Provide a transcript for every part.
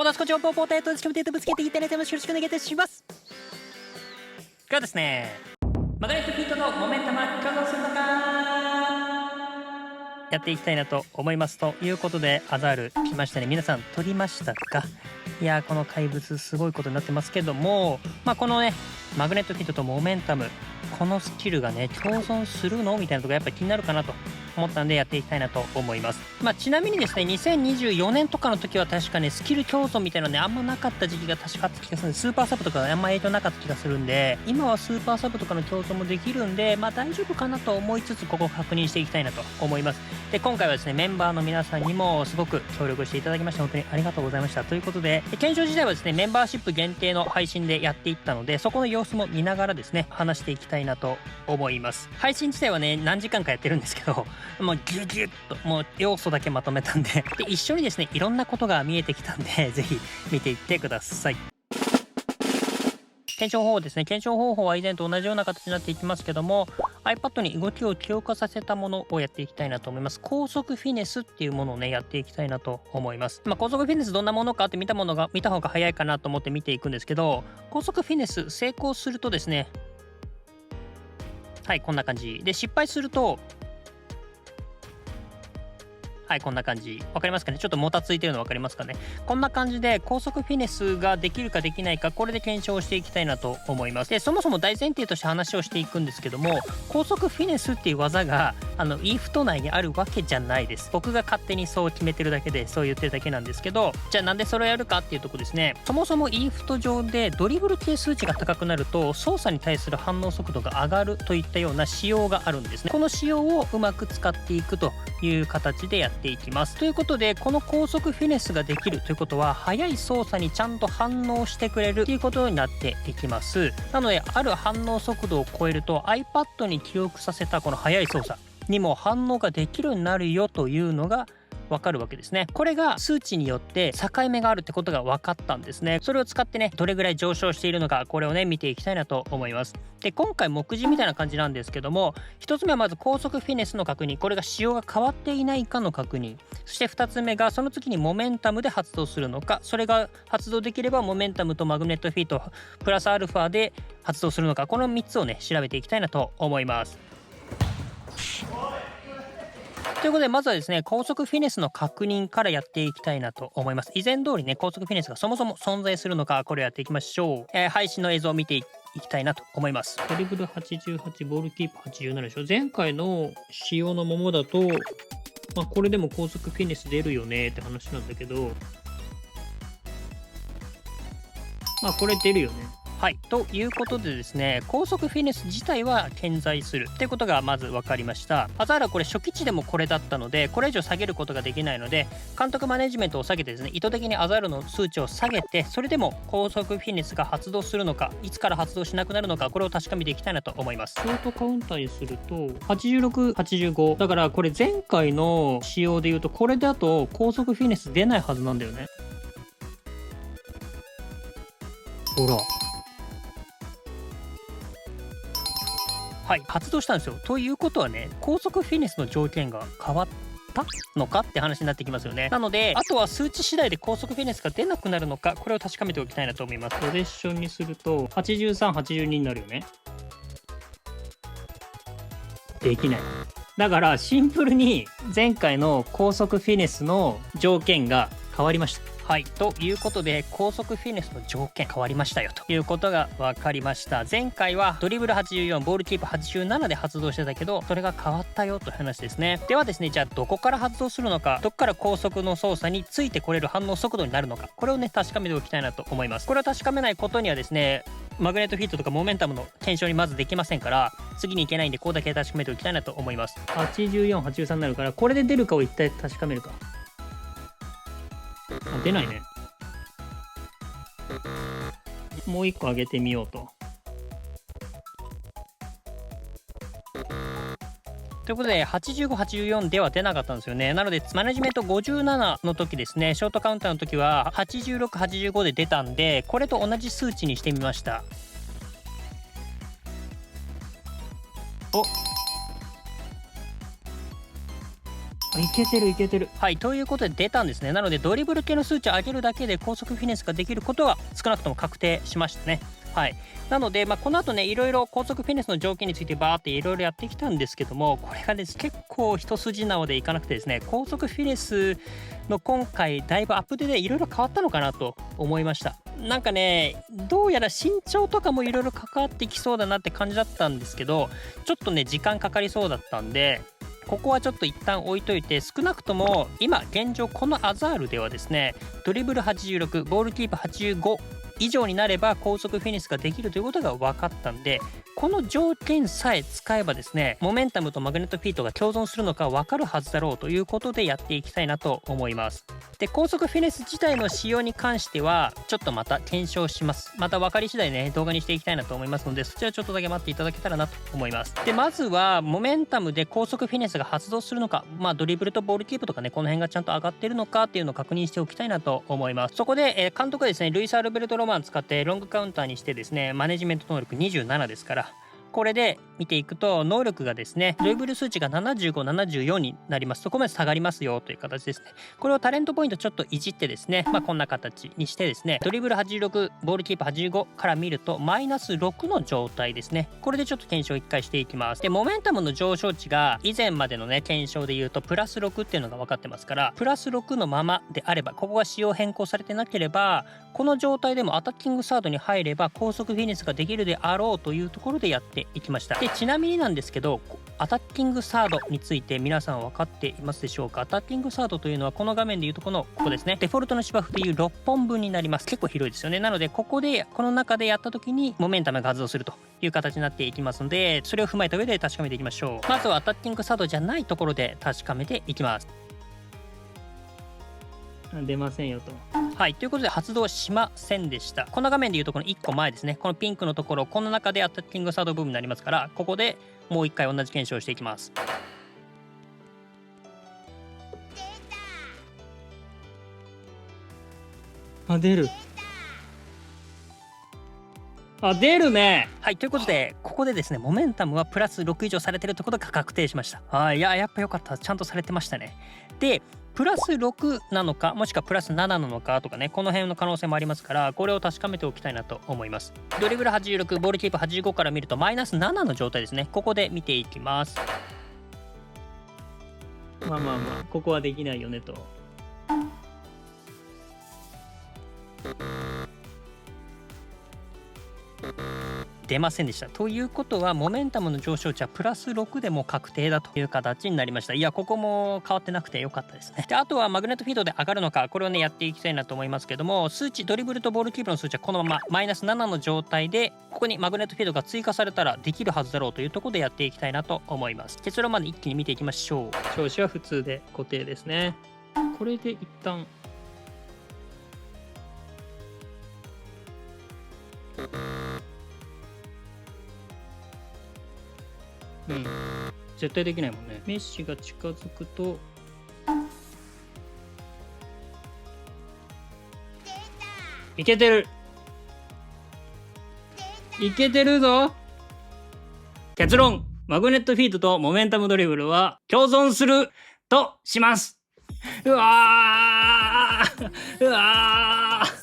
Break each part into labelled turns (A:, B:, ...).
A: おだすこちょんぽんぽんとしかもテートぶつけていただいてよろしくお願いいたします。今日はですね、マグネットフィートのモメンタムはどうするのかやっていきたいなと思います。ということでアザール来ましたね。皆さん取りましたか？いやー、この怪物すごいことになってますけども、このねマグネットフィートとモメンタム、このスキルがね共存するのみたいなところやっぱり気になるかなと思ったんでやっていきたいなと思います。ちなみにですね、2024年とかの時は確かねスキル共存みたいなねあんまなかった時期が確かあった気がするんで、スーパーサブとかあんま影響なかった気がするんで、今はスーパーサブとかの共存もできるんで大丈夫かなと思いつつ、ここ確認していきたいなと思います。で、今回はですねメンバーの皆さんにもすごく協力していただきまして本当にありがとうございました。ということで、検証自体はですねメンバーシップ限定の配信でやっていったので、そこの様子も見ながらですね話していきたいなと思います。配信自体はね何時間かやってるんですけど、もうギュギュッともう要素だけまとめたんで一緒にですねいろんなことが見えてきたんでぜひ見ていってください。検証方法ですね。検証方法は以前と同じような形になっていきますけども、 iPad に動きを強化させたものをやっていきたいなと思います。高速フィネスっていうものをねやっていきたいなと思います。高速フィネスどんなものかって見た方が早いかなと思って見ていくんですけど、高速フィネス成功するとですね、はい、こんな感じで、失敗するとはい、こんな感じ。わかりますかね？ちょっともたついてるの分かりますかね？こんな感じで高速フィネスができるかできないか、これで検証していきたいなと思います。で、そもそも大前提として話をしていくんですけども、高速フィネスっていう技がEFT 内にあるわけじゃないです。僕が勝手にそう決めてるだけで、そう言ってるだけなんですけど、じゃあなんでそれをやるかっていうとこですね。そもそも EFT 上でドリブル系数値が高くなると操作に対する反応速度が上がるといったような仕様があるんですね。この仕様をうまく使っていくという形でやっていきます。ということで、この高速フィネスができるということは速い操作にちゃんと反応してくれるということになっていきます。なのである反応速度を超えると iPad に記憶させたこの速い操作にも反応ができるようになるよというのがわかるわけですね。これが数値によって境目があるってことが分かったんですね。それを使ってねどれぐらい上昇しているのか、これをね見ていきたいなと思います。で、今回目次みたいな感じなんですけども、1つ目はまず高速フィネスの確認、これが仕様が変わっていないかの確認、そして2つ目がその次にモメンタムで発動するのか、それが発動できればモメンタムとマグネットフィートプラスアルファで発動するのか、この3つをね調べていきたいなと思います。ということで、まずはですね高速フィネスの確認からやっていきたいなと思います。以前通りね高速フィネスがそもそも存在するのか、これをやっていきましょう。配信の映像を見ていきたいなと思います。ドリブル88、ボールキープ87でしょ。前回の仕様のままだとこれでも高速フィネス出るよねって話なんだけど、これ出るよね。はい、ということでですね、高速フィネス自体は健在するっていうことがまず分かりました。アザールはこれ初期値でもこれだったので、これ以上下げることができないので、監督マネジメントを下げてですね、意図的にアザールの数値を下げて、それでも高速フィネスが発動するのか、いつから発動しなくなるのか、これを確かめていきたいなと思います。ショートカウンターにすると86、85だから、これ前回の仕様でいうとこれだと高速フィネス出ないはずなんだよね。ほら、はい、発動したんですよ。ということはね、高速フィネスの条件が変わったのかって話になってきますよね。なので、あとは数値次第で高速フィネスが出なくなるのか、これを確かめておきたいなと思います。ポゼッションにすると83、82になるよね。できない。だからシンプルに前回の高速フィネスの条件が変わりました。はい、ということで高速フィネスの条件変わりましたよということが分かりました。前回はドリブル84、ボールキープ87で発動してたけど、それが変わったよという話ですね。ではですね、じゃあどこから発動するのか、どこから高速の操作についてこれる反応速度になるのか、これをね確かめておきたいなと思います。これを確かめないことにはですね、マグネットフィートとかモメンタムの検証にまずできませんから、次に行けないんで、ここだけ確かめておきたいなと思います。84、83になるから、これで出るかを一体確かめるか。出ないね。もう一個上げてみようと。ということで85、84では出なかったんですよね。なのでマネジメント57の時ですね、ショートカウンターの時は86、85で出たんで、これと同じ数値にしてみました。お、いけてるいけてる。はい、ということで出たんですね。なのでドリブル系の数値を上げるだけで高速フィネスができることは少なくとも確定しましたね。はい、なので、この後ねいろいろ高速フィネスの条件についてバーっていろいろやってきたんですけども、これがです結構一筋縄でいかなくてですね、高速フィネスの今回だいぶアップデートでいろいろ変わったのかなと思いました。なんかねどうやら身長とかもいろいろ関わってきそうだなって感じだったんですけど、ちょっとね時間かかりそうだったんで、ここはちょっと一旦置いといて、少なくとも今現状このアザールではですね、ドリブル86、ボールキープ85以上になれば高速フィニッシュができるということが分かったんで、この条件さえ使えばですね、モメンタムとマグネットフィートが共存するのか分かるはずだろうということでやっていきたいなと思います。で、高速フィネス自体の使用に関してはちょっとまた検証します。また分かり次第ね動画にしていきたいなと思いますので、そちらちょっとだけ待っていただけたらなと思います。で、まずはモメンタムで高速フィネスが発動するのか、ドリブルとボールキープとかね、この辺がちゃんと上がってるのかっていうのを確認しておきたいなと思います。そこで、監督はですねルイス・アルベルト・ロマン使ってロングカウンターにしてですね、マネジメント能力27ですから、これで見ていくと能力がですねドリブル数値が75、74になります。そこまで下がりますよという形ですね。これをタレントポイントちょっといじってですね、こんな形にしてですね、ドリブル86、ボールキープ85から見るとマイナス6の状態ですね。これでちょっと検証1回していきます。で、モメンタムの上昇値が以前までのね検証で言うとプラス6っていうのが分かってますから、プラス6のままであれば、ここが仕様変更されてなければ、この状態でもアタッキングサードに入れば高速フィニッシュができるであろうというところでやっていきました。で、ちなみになんですけど、アタッキングサードについて皆さん分かっていますでしょうか。アタッキングサードというのはこの画面でいうとここですね、デフォルトの芝生でいう6本分になります。結構広いですよね。なのでこの中でやった時にモメンタムが発動するという形になっていきますので、それを踏まえた上で確かめていきましょう。まずはアタッキングサードじゃないところで確かめていきます。出ませんよと。はい、ということで発動しませんでした。この画面でいうとこの1個前ですね、このピンクのところ、この中でアタッキングサード部分になりますから、ここでもう1回同じ検証をしていきます。出る。出るね。はい、ということでここでですねモメンタムはプラス6以上されてるってことが確定しました。はい、いややっぱ良かった、ちゃんとされてましたね。で、プラス6なのかもしくはプラス7なのかとかね、この辺の可能性もありますから、これを確かめておきたいなと思います。ドリブル86、ボールキープ85から見るとマイナス7の状態ですね。ここで見ていきます。ここはできないよねと。出ませんでした。ということはモメンタムの上昇値はプラス6でも確定だという形になりました。いや、ここも変わってなくてよかったですね。で、あとはマグネットフィードで上がるのか、これをねやっていきたいなと思いますけども、数値ドリブルとボールキープの数値はこのままマイナス7の状態で、ここにマグネットフィードが追加されたらできるはずだろうというところでやっていきたいなと思います。結論まで一気に見ていきましょう。調子は普通で固定ですね。これで一旦絶対できないもんね。メッシが近づくといけてる、いけてるぞ。結論、マグネットフィートとモメンタムドリブルは共存するとします。うわーうわー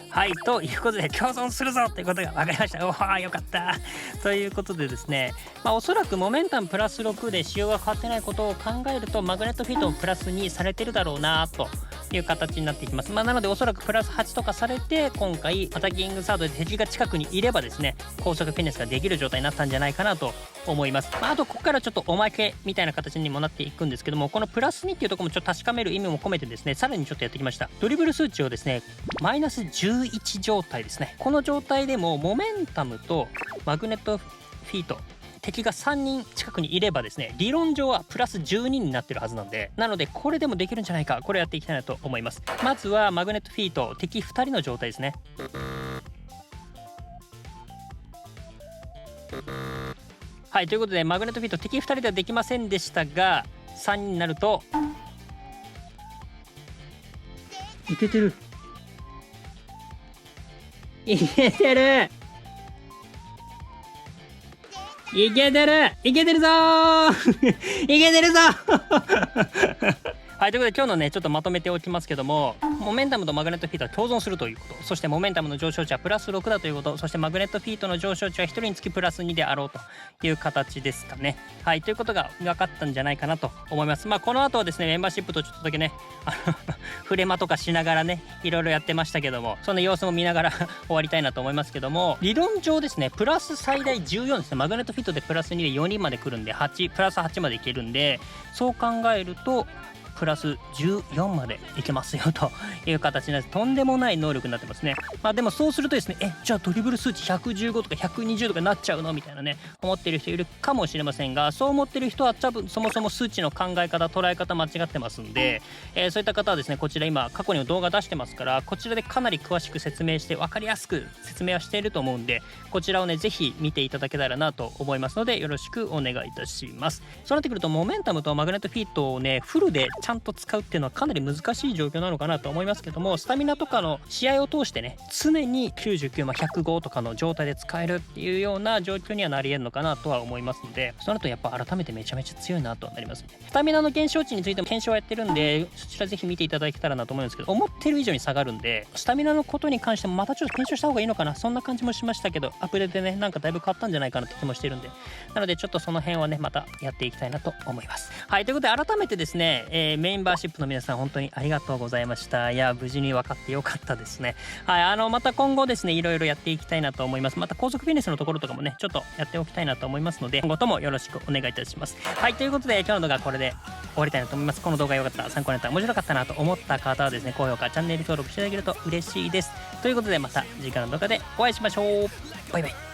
A: はい、ということで共存するぞということが分かりました。おー、よかったということでですね、おそらくモメンタムプラス6で仕様が変わってないことを考えると、マグネットフィートもプラス2されてるだろうなという形になっていきます。なのでおそらくプラス8とかされて、今回アタッキングサードで敵が近くにいればですね、高速フィネスができる状態になったんじゃないかなと思います。あとここからちょっとおまけみたいな形にもなっていくんですけども、このプラス2っていうところもちょっと確かめる意味も込めてですね、さらにちょっとやってきました。ドリブル数値をですねマイナス11状態ですね。この状態でもモメンタムとマグネットフィート、敵が3人近くにいればですね、理論上はプラス12になってるはずなんで、なのでこれでもできるんじゃないか、これやっていきたいなと思います。まずはマグネットフィート、敵2人の状態ですね。はい、ということでマグネットフィート敵2人ではできませんでしたが、3人になるといけてる、いけてる、いけてるいけてるぞーいけてるぞはい、ということで今日のねちょっとまとめておきますけども、モメンタムとマグネットフィートは共存するということ、そしてモメンタムの上昇値はプラス6だということ、そしてマグネットフィートの上昇値は1人につきプラス2であろうという形ですかね。はい、ということが分かったんじゃないかなと思います。この後はですねメンバーシップとちょっとだけねフレマとかしながらねいろいろやってましたけども、その様子も見ながら終わりたいなと思いますけども、理論上ですねプラス最大14ですね。マグネットフィートでプラス2で4人まで来るんでプラス8までいけるんで、そう考えるとプラス14までいけますよという形なんです。とんでもない能力になってますね。でもそうするとですね、じゃあドリブル数値115とか120とかなっちゃうのみたいなね思ってる人いるかもしれませんが、そう思ってる人は多分そもそも数値の考え方捉え方間違ってますんで、そういった方はですねこちら今過去にも動画出してますから、こちらでかなり詳しく説明して分かりやすく説明はしていると思うんで、こちらをねぜひ見ていただけたらなと思いますのでよろしくお願いいたします。そうなってくるとモメンタムとマグネットフィートをねフルでちゃんと使うっていうのはかなり難しい状況なのかなと思いますけども、スタミナとかの試合を通してね常に99、105とかの状態で使えるっていうような状況にはなり得るのかなとは思いますので、その後やっぱ改めてめちゃめちゃ強いなとなりますね。スタミナの減少値についても検証はやってるんで、そちらぜひ見ていただけたらなと思うんですけど、思ってる以上に下がるんで、スタミナのことに関してもまたちょっと検証した方がいいのかな、そんな感じもしましたけど、アップデートでねなんかだいぶ変わったんじゃないかなって気もしてるんで、なのでちょっとその辺はねまたやっていきたいなと思います。はい、ということで改めてですね、メインバーシップの皆さん本当にありがとうございました。いや無事に分かってよかったですね。はい、また今後ですねいろいろやっていきたいなと思います。また高速フィニッシュのところとかもねちょっとやっておきたいなと思いますので、今後ともよろしくお願いいたします。はい、ということで今日の動画はこれで終わりたいなと思います。この動画良かった、参考になった、面白かったなと思った方はですね高評価チャンネル登録していただけると嬉しいです。ということでまた次回の動画でお会いしましょう。バイバイ。